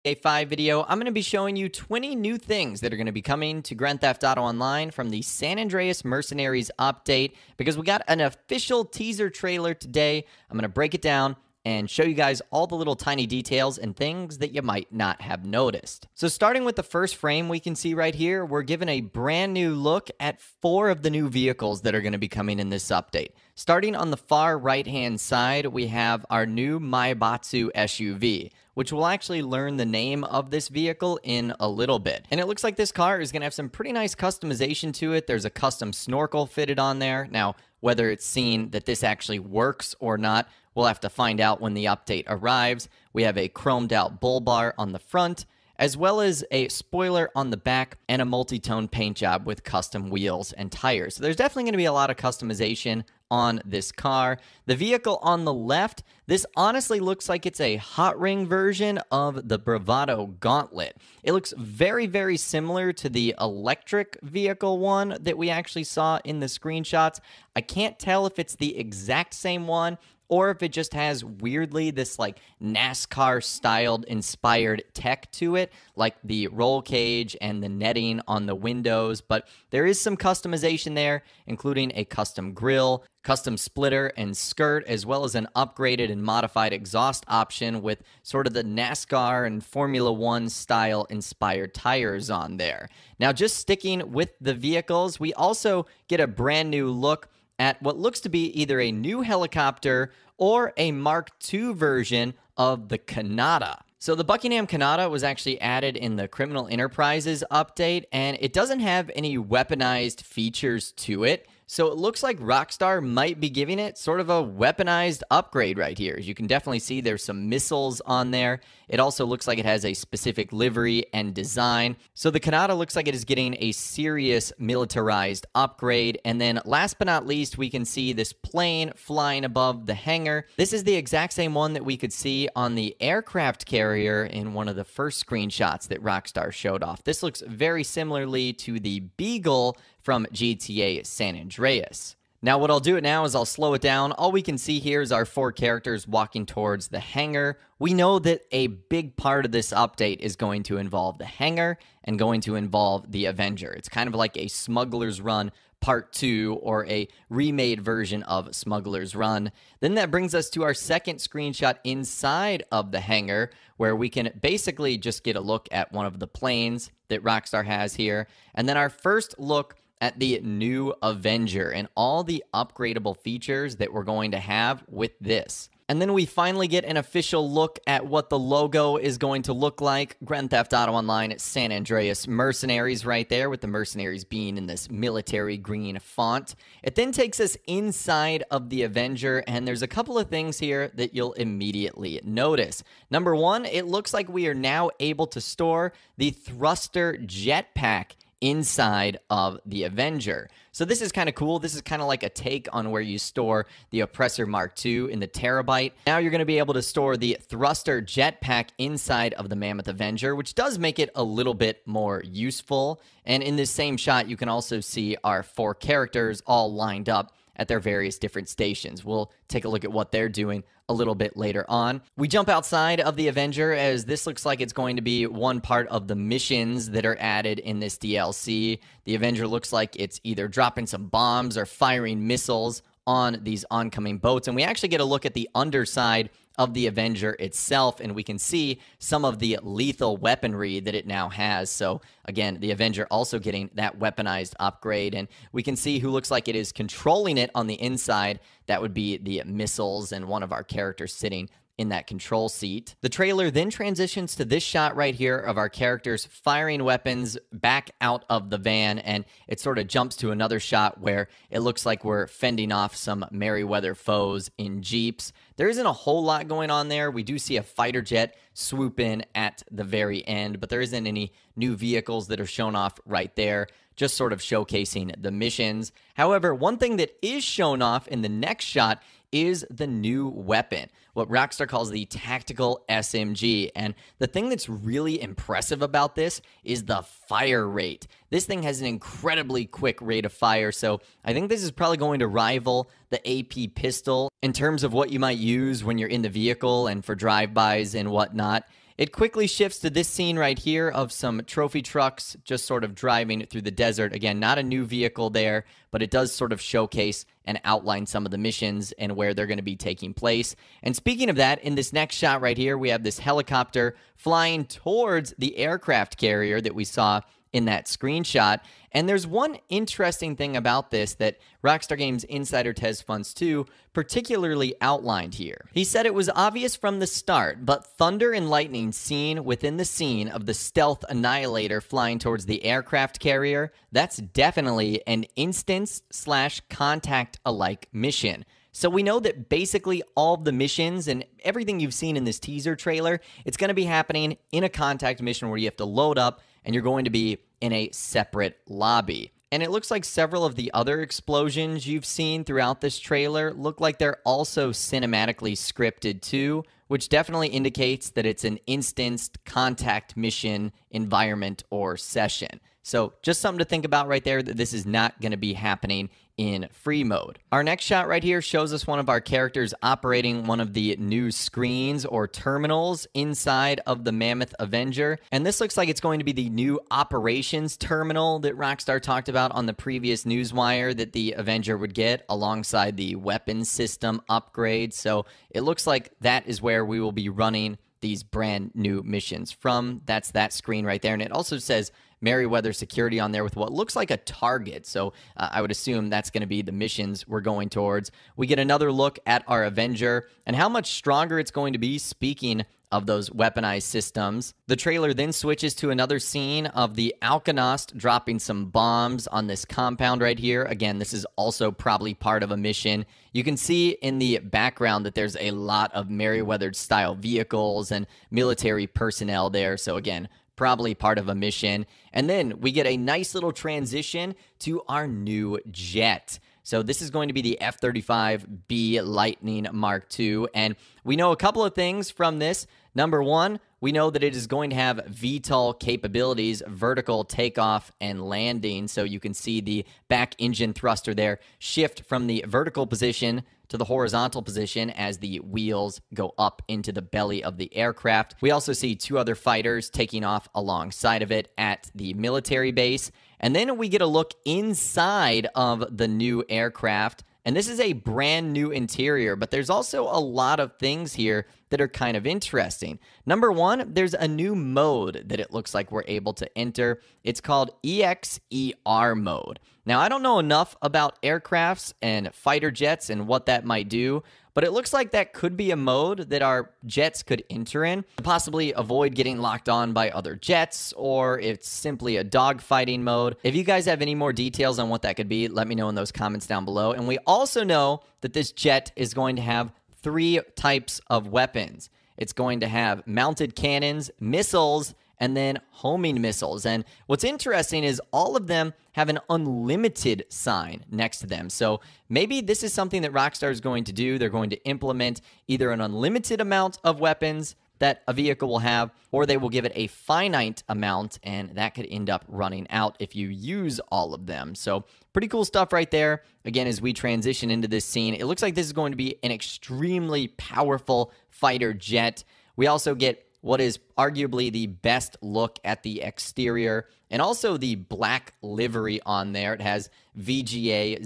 5 video, I'm going to be showing you 20 new things that are going to be coming to Grand Theft Auto Online from the San Andreas Mercenaries update, because we got an official teaser trailer today. I'm going to break it down and show you guys all the little tiny details and things that you might not have noticed. So starting with the first frame we can see right here, we're given a brand new look at 4 of the new vehicles that are going to be coming in this update. Starting on the far right-hand side, we have our new Maibatsu SUV, which we'll actually learn the name of this vehicle in a little bit. And it looks like this car is going to have some pretty nice customization to it. There's a custom snorkel fitted on there. Now, whether it's seen that this actually works or not, we'll have to find out when the update arrives. We have a chromed out bull bar on the front, as well as a spoiler on the back and a multi-tone paint job with custom wheels and tires. So there's definitely going to be a lot of customization on this car. The vehicle on the left, this honestly looks like it's a hot ring version of the Bravado Gauntlet. It looks very, very similar to the electric vehicle one that we actually saw in the screenshots. I can't tell if it's the exact same one or if it just has weirdly this like NASCAR styled inspired tech to it, like the roll cage and the netting on the windows. But there is some customization there, including a custom grille, custom splitter and skirt, as well as an upgraded and modified exhaust option with sort of the NASCAR and Formula One style inspired tires on there. Now, just sticking with the vehicles, we also get a brand new look at what looks to be either a new helicopter or a Mark II version of the Kanata. So the Buckingham Kanata was actually added in the Criminal Enterprises update, and it doesn't have any weaponized features to it. So it looks like Rockstar might be giving it sort of a weaponized upgrade right here. As you can definitely see, there's some missiles on there. It also looks like it has a specific livery and design. So the Kanata looks like it is getting a serious militarized upgrade. And then last but not least, we can see this plane flying above the hangar. This is the exact same one that we could see on the aircraft carrier in one of the first screenshots that Rockstar showed off. This looks very similarly to the Beagle from GTA San Andreas. Now, what I'll do now is I'll slow it down. All we can see here is our 4 characters walking towards the hangar. We know that a big part of this update is going to involve the hangar and going to involve the Avenger. It's kind of like a Smuggler's Run Part 2 or a remade version of Smuggler's Run. Then that brings us to our second screenshot inside of the hangar, where we can basically just get a look at one of the planes that Rockstar has here. And then our first look at the new Avenger and all the upgradable features that we're going to have with this. And then we finally get an official look at what the logo is going to look like. Grand Theft Auto Online at San Andreas Mercenaries right there, with the Mercenaries being in this military green font. It then takes us inside of the Avenger, and there's a couple of things here that you'll immediately notice. Number one, it looks like we are now able to store the thruster jetpack inside of the Avenger. So this is kind of cool. This is kind of like a take on where you store the Oppressor Mark II in the Terabyte. Now you're going to be able to store the thruster jetpack inside of the Mammoth Avenger, which does make it a little bit more useful. And in this same shot, you can also see our 4 characters all lined up at their various different stations. We'll take a look at what they're doing a little bit later on. We jump outside of the Avenger, as this looks like it's going to be one part of the missions that are added in this DLC. The Avenger looks like it's either dropping some bombs or firing missiles on these oncoming boats. And we actually get a look at the underside of the Avenger itself, and we can see some of the lethal weaponry that it now has. So again, the Avenger also getting that weaponized upgrade, and we can see who looks like it is controlling it on the inside. That would be the missiles and one of our characters sitting in that control seat. The trailer then transitions to this shot right here of our characters firing weapons back out of the van, and it sort of jumps to another shot where it looks like we're fending off some Merryweather foes in Jeeps. There isn't a whole lot going on there. We do see a fighter jet swoop in at the very end, but there isn't any new vehicles that are shown off right there, just sort of showcasing the missions. However, one thing that is shown off in the next shot is the new weapon, what Rockstar calls the Tactical SMG. And the thing that's really impressive about this is the fire rate. This thing has an incredibly quick rate of fire, so I think this is probably going to rival the AP pistol in terms of what you might use when you're in the vehicle and for drive-bys and whatnot. It quickly shifts to this scene right here of some trophy trucks just sort of driving through the desert. Again, not a new vehicle there, but it does sort of showcase and outline some of the missions and where they're going to be taking place. And speaking of that, in this next shot right here, we have this helicopter flying towards the aircraft carrier that we saw in that screenshot. And there's one interesting thing about this that Rockstar Games insider Tez Funds 2 particularly outlined here. He said it was obvious from the start, but thunder and lightning seen within the scene of the stealth annihilator flying towards the aircraft carrier, that's definitely an instance/contact-alike mission. So we know that basically all of the missions and everything you've seen in this teaser trailer, it's going to be happening in a contact mission where you have to load up and you're going to be in a separate lobby. And it looks like several of the other explosions you've seen throughout this trailer look like they're also cinematically scripted too, which definitely indicates that it's an instanced contact mission environment or session. So just something to think about right there, that this is not going to be happening in free mode. Our next shot right here shows us one of our characters operating one of the new screens or terminals inside of the Mammoth Avenger. And this looks like it's going to be the new operations terminal that Rockstar talked about on the previous newswire that the Avenger would get alongside the weapon system upgrade. So it looks like that is where we will be running these brand new missions from. That's that screen right there. And it also says Merryweather Security on there with what looks like a target. So I would assume that's going to be the missions we're going towards. We get another look at our Avenger and how much stronger it's going to be, speaking of those weaponized systems. The trailer then switches to another scene of the Alkanost dropping some bombs on this compound right here. Again, this is also probably part of a mission. You can see in the background that there's a lot of Merryweather-style vehicles and military personnel there. So again, probably part of a mission. And then we get a nice little transition to our new jet. So this is going to be the F-35B Lightning Mark II. And we know a couple of things from this. Number one, we know that it is going to have VTOL capabilities, vertical takeoff and landing. So you can see the back engine thruster there shift from the vertical position to the horizontal position as the wheels go up into the belly of the aircraft. We also see two other fighters taking off alongside of it at the military base. And then we get a look inside of the new aircraft. And this is a brand new interior, but there's also a lot of things here that are kind of interesting. Number one, there's a new mode that it looks like we're able to enter. It's called EXER mode. Now, I don't know enough about aircrafts and fighter jets and what that might do, but it looks like that could be a mode that our jets could enter in to possibly avoid getting locked on by other jets, or it's simply a dogfighting mode. If you guys have any more details on what that could be, let me know in those comments down below. And we also know that this jet is going to have 3 types of weapons. It's going to have mounted cannons, missiles, and then homing missiles. And what's interesting is all of them have an unlimited sign next to them. So maybe this is something that Rockstar is going to do. They're going to implement either an unlimited amount of weapons that a vehicle will have, or they will give it a finite amount, and that could end up running out if you use all of them. So pretty cool stuff right there. Again, as we transition into this scene, it looks like this is going to be an extremely powerful fighter jet. We also get what is arguably the best look at the exterior and also the black livery on there. It has VGA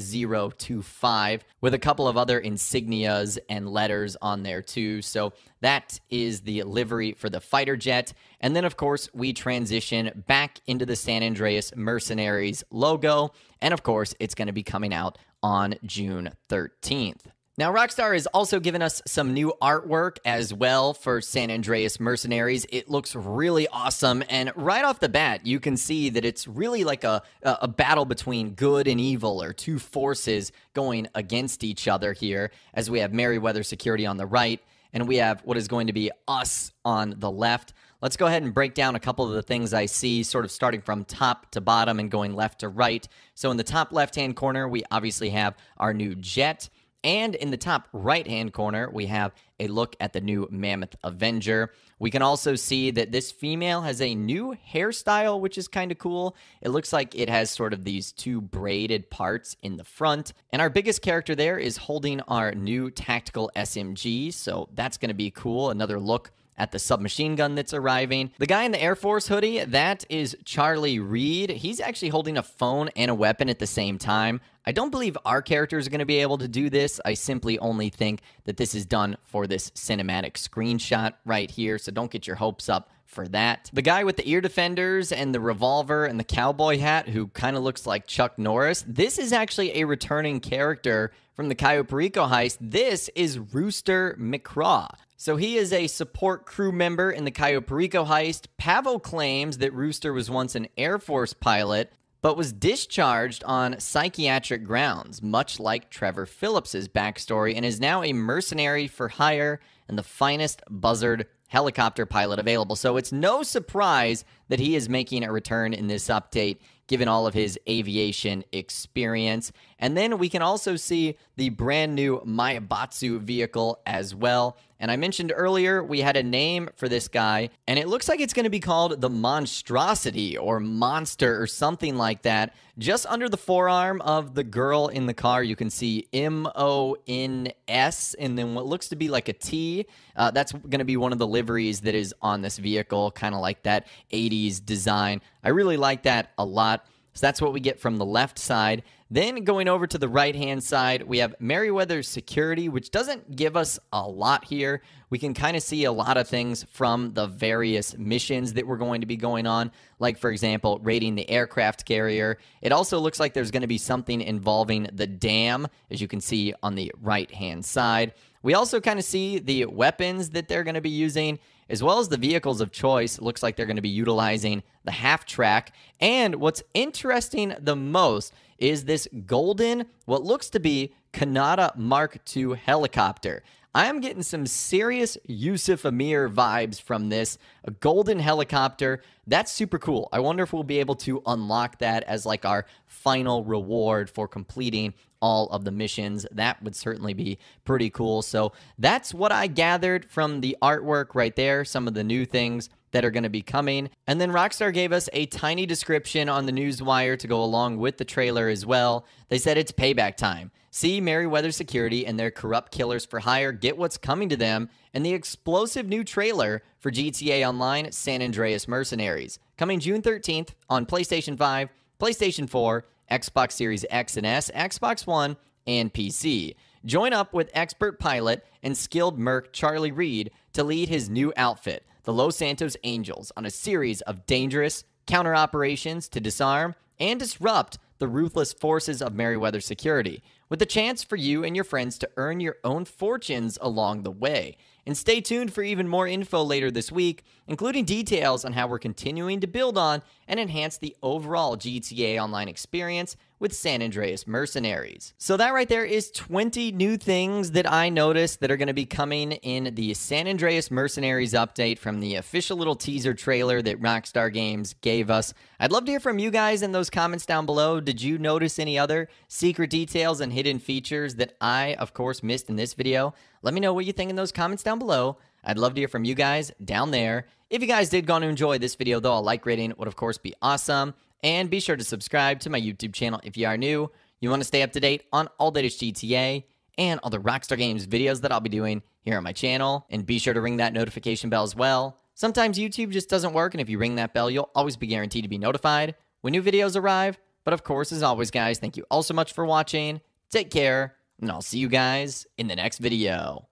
025 with a couple of other insignias and letters on there too. So that is the livery for the fighter jet. And then, of course, we transition back into the San Andreas Mercenaries logo. And, of course, it's going to be coming out on June 13th. Now, Rockstar has also given us some new artwork as well for San Andreas Mercenaries. It looks really awesome, and right off the bat, you can see that it's really like a battle between good and evil, or two forces going against each other here, as we have Merryweather Security on the right, and we have what is going to be us on the left. Let's go ahead and break down a couple of the things I see, sort of starting from top to bottom and going left to right. So in the top left-hand corner, we obviously have our new jet. And in the top right-hand corner, we have a look at the new Mammoth Avenger. We can also see that this female has a new hairstyle, which is kind of cool. It looks like it has sort of these 2 braided parts in the front. And our biggest character there is holding our new tactical SMG, so that's going to be cool. Another look at the submachine gun that's arriving. The guy in the Air Force hoodie, that is Charlie Reed. He's actually holding a phone and a weapon at the same time. I don't believe our characters are going to be able to do this. I simply only think that this is done for this cinematic screenshot right here, so don't get your hopes up for that. The guy with the ear defenders and the revolver and the cowboy hat, who kind of looks like Chuck Norris, this is actually a returning character from the Cayo Perico heist. This is Rooster McCraw. So he is a support crew member in the Cayo Perico heist. Pavo claims that Rooster was once an Air Force pilot, but was discharged on psychiatric grounds, much like Trevor Phillips's backstory, and is now a mercenary for hire and the finest buzzard helicopter pilot available. So it's no surprise that he is making a return in this update, given all of his aviation experience. And then we can also see the brand new Maebatsu vehicle as well. And I mentioned earlier we had a name for this guy, and it looks like it's going to be called the Monstrosity or Monster or something like that. Just under the forearm of the girl in the car, you can see MONS, and then what looks to be like a T. That's going to be one of the liveries that is on this vehicle, kind of like that 80s design. I really like that a lot. So that's what we get from the left side. Then going over to the right-hand side, we have Merryweather's Security, which doesn't give us a lot here. We can kind of see a lot of things from the various missions that we're going to be going on, like, for example, raiding the aircraft carrier. It also looks like there's going to be something involving the dam, as you can see on the right-hand side. We also kind of see the weapons that they're going to be using, as well as the vehicles of choice. It looks like they're going to be utilizing the half-track. And what's interesting the most is this golden, what looks to be Kanata Mark II helicopter. I am getting some serious Yusuf Amir vibes from this. A golden helicopter. That's super cool. I wonder if we'll be able to unlock that as like our final reward for completing all of the missions. That would certainly be pretty cool. So that's what I gathered from the artwork right there, some of the new things that are going to be coming. And then Rockstar gave us a tiny description on the newswire to go along with the trailer as well. They said it's payback time. See Merryweather Security and their corrupt killers for hire get what's coming to them, and the explosive new trailer for GTA Online San Andreas Mercenaries, coming June 13th on PlayStation 5, PlayStation 4, Xbox Series X and S, Xbox One, and PC. Join up with expert pilot and skilled merc Charlie Reed to lead his new outfit, the Los Santos Angels, on a series of dangerous counter operations to disarm and disrupt the ruthless forces of Merryweather Security, with a chance for you and your friends to earn your own fortunes along the way. And stay tuned for even more info later this week, including details on how we're continuing to build on and enhance the overall GTA Online experience with San Andreas Mercenaries. So that right there is 20 new things that I noticed that are going to be coming in the San Andreas Mercenaries update from the official little teaser trailer that Rockstar Games gave us. I'd love to hear from you guys in those comments down below. Did you notice any other secret details and hidden features that I, of course, missed in this video? Let me know what you think in those comments down below. I'd love to hear from you guys down there. If you guys did go on to enjoy this video, though, a like rating would, of course, be awesome. And be sure to subscribe to my YouTube channel if you are new. You want to stay up to date on all the latest GTA and all the Rockstar Games videos that I'll be doing here on my channel. And be sure to ring that notification bell as well. Sometimes YouTube just doesn't work, and if you ring that bell, you'll always be guaranteed to be notified when new videos arrive. But of course, as always, guys, thank you all so much for watching. Take care, and I'll see you guys in the next video.